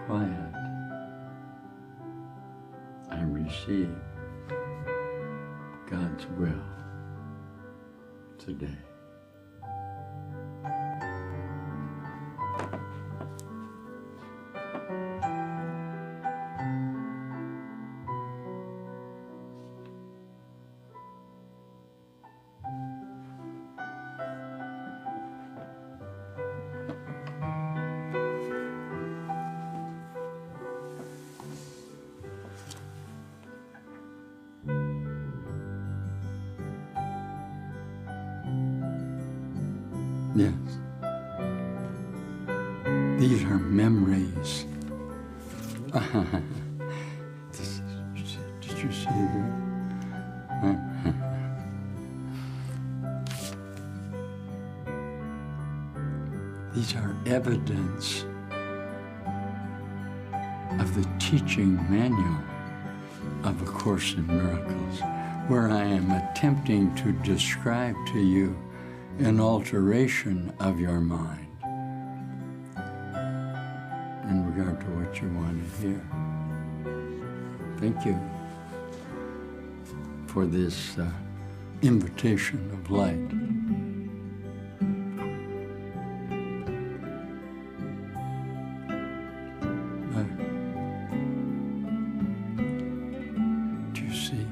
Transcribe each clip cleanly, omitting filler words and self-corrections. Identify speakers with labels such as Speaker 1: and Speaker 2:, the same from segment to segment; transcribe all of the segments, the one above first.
Speaker 1: Quiet, I receive God's will today. Yes. These are memories. Did you see that? These are evidence of the teaching manual of A Course in Miracles, where I am attempting to describe to you an alteration of your mind in regard to what you want to hear. Thank you for this invitation of light. Do you see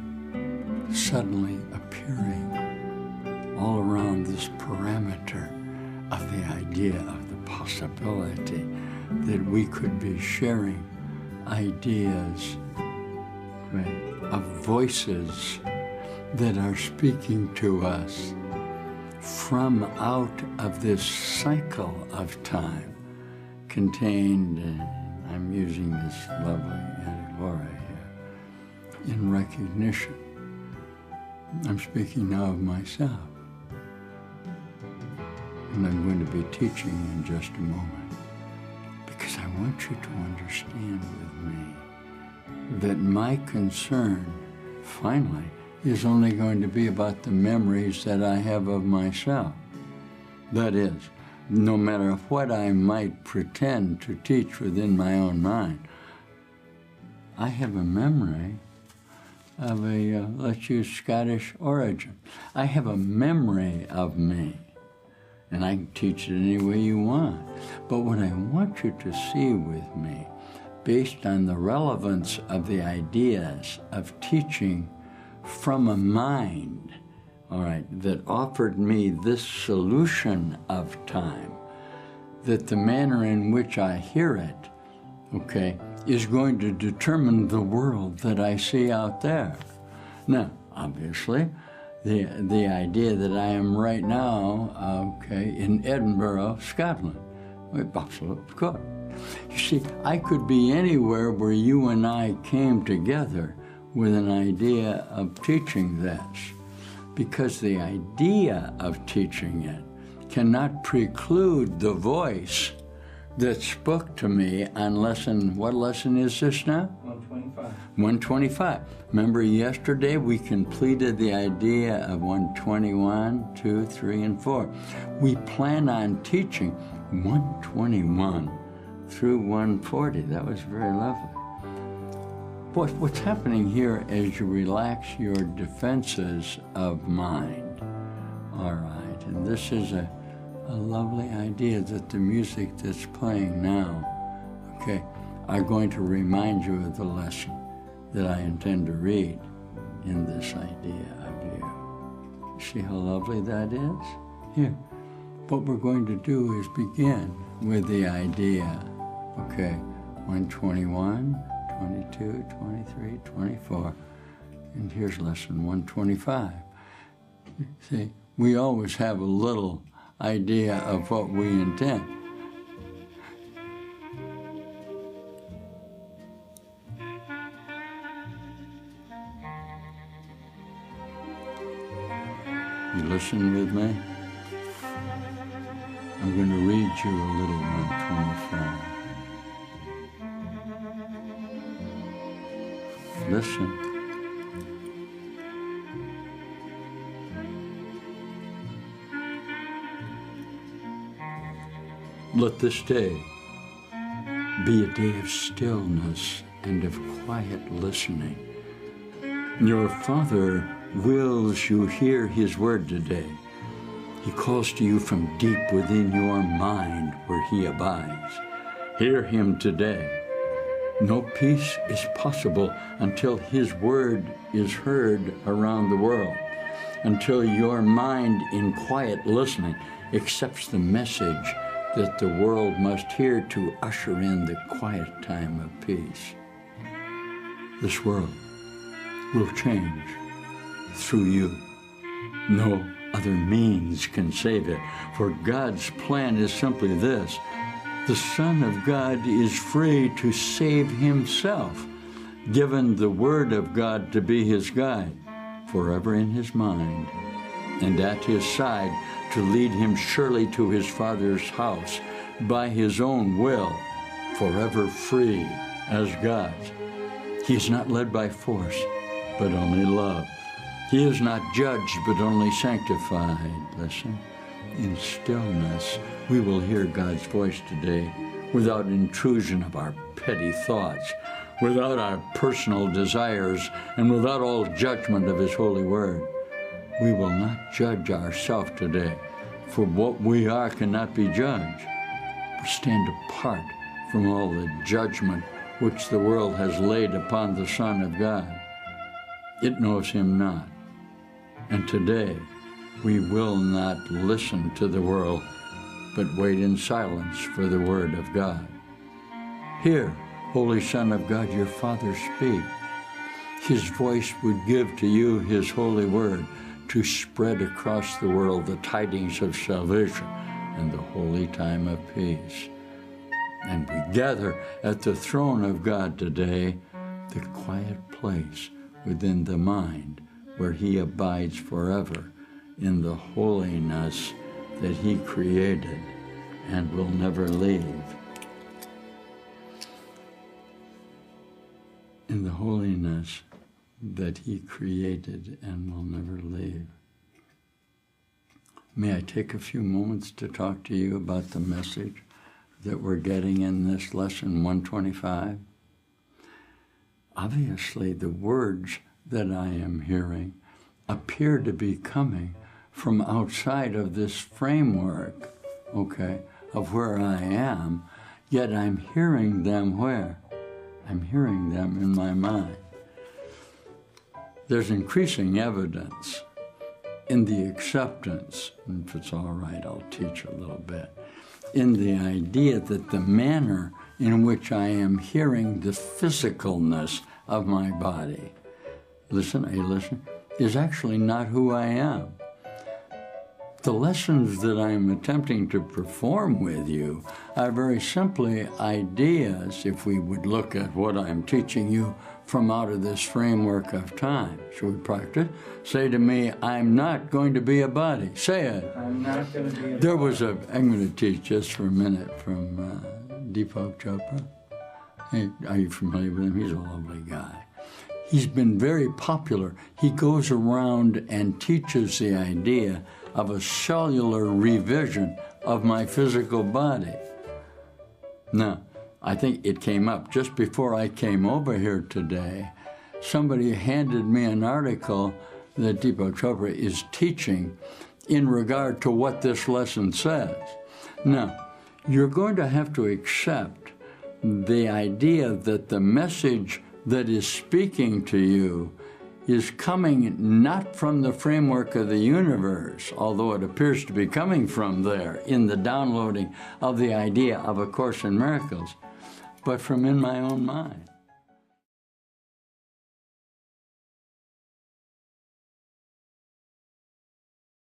Speaker 1: suddenly appearing all around this parameter of the idea of the possibility that we could be sharing ideas, right, of voices that are speaking to us from out of this cycle of time contained, I'm using this lovely Annie-Laura here, in recognition. I'm speaking now of myself. And I'm going to be teaching in just a moment, because I want you to understand with me that my concern, finally, is only going to be about the memories that I have of myself. That is, no matter what I might pretend to teach within my own mind, I have a memory of a, let's use Scottish origin. I have a memory of me. And I can teach it any way you want. But what I want you to see with me, based on the relevance of the ideas of teaching from a mind, all right, that offered me this solution of time, that the manner in which I hear it, okay, is going to determine the world that I see out there. Now, obviously, the idea that I am right now, okay, in Edinburgh, Scotland. Absolutely, of course. You see, I could be anywhere where you and I came together with an idea of teaching this, because the idea of teaching it cannot preclude the voice that spoke to me on lesson, what lesson is this now?
Speaker 2: 125.
Speaker 1: 125. Remember yesterday we completed the idea of 121, 2, 3, and 4. We plan on teaching 121 through 140. That was very lovely. What's happening here as you relax your defenses of mind, all right, and this is a lovely idea that the music that's playing now, okay, are going to remind you of the lesson that I intend to read in this idea of you. See how lovely that is? Here, what we're going to do is begin with the idea, okay, 121, 22, 23, 24, and here's lesson 125. See, we always have a little idea of what we intend. You listen with me? I'm going to read you a little 125. listen. Let this day be a day of stillness and of quiet listening. Your Father wills you hear His word today. He calls to you from deep within your mind where He abides. Hear Him today. No peace is possible until His word is heard around the world, until your mind in quiet listening accepts the message that the world must hear to usher in the quiet time of peace. This world will change through you. No other means can save it, for God's plan is simply this. The Son of God is free to save Himself, given the Word of God to be His guide, forever in His mind, and at His side to lead him surely to his Father's house by His own will, forever free as God's. He is not led by force, but only love. He is not judged, but only sanctified. Listen, in stillness, we will hear God's voice today without intrusion of our petty thoughts, without our personal desires, and without all judgment of His holy word. We will not judge ourselves today, for what we are cannot be judged. We stand apart from all the judgment which the world has laid upon the Son of God. It knows Him not. And today, we will not listen to the world, but wait in silence for the word of God. Hear, Holy Son of God, your Father speak. His voice would give to you His holy word to spread across the world the tidings of salvation and the holy time of peace. And we gather at the throne of God today, the quiet place within the mind where He abides forever in the holiness that He created and will never leave. In the holiness that He created and will never leave. May I take a few moments to talk to you about the message that we're getting in this lesson 125? Obviously, the words that I am hearing appear to be coming from outside of this framework, of where I am, yet I'm hearing them where? I'm hearing them in my mind. There's increasing evidence in the acceptance, and if it's all right, I'll teach a little bit, in the idea that the manner in which I am hearing the physicalness of my body, listen, is actually not who I am. The lessons that I'm attempting to perform with you are very simply ideas, if we would look at what I'm teaching you from out of this framework of time. Should we practice? Say to me, I'm not going to be a body. Say it.
Speaker 2: I'm not going to be a
Speaker 1: body. I'm going to teach just for a minute from Deepak Chopra. Hey, are you familiar with him? He's a lovely guy. He's been very popular. He goes around and teaches the idea of a cellular revision of my physical body. Now, I think it came up just before I came over here today. Somebody handed me an article that Deepak Chopra is teaching in regard to what this lesson says. Now, you're going to have to accept the idea that the message that is speaking to you is coming not from the framework of the universe, although it appears to be coming from there in the downloading of the idea of A Course in Miracles, but from in my own mind.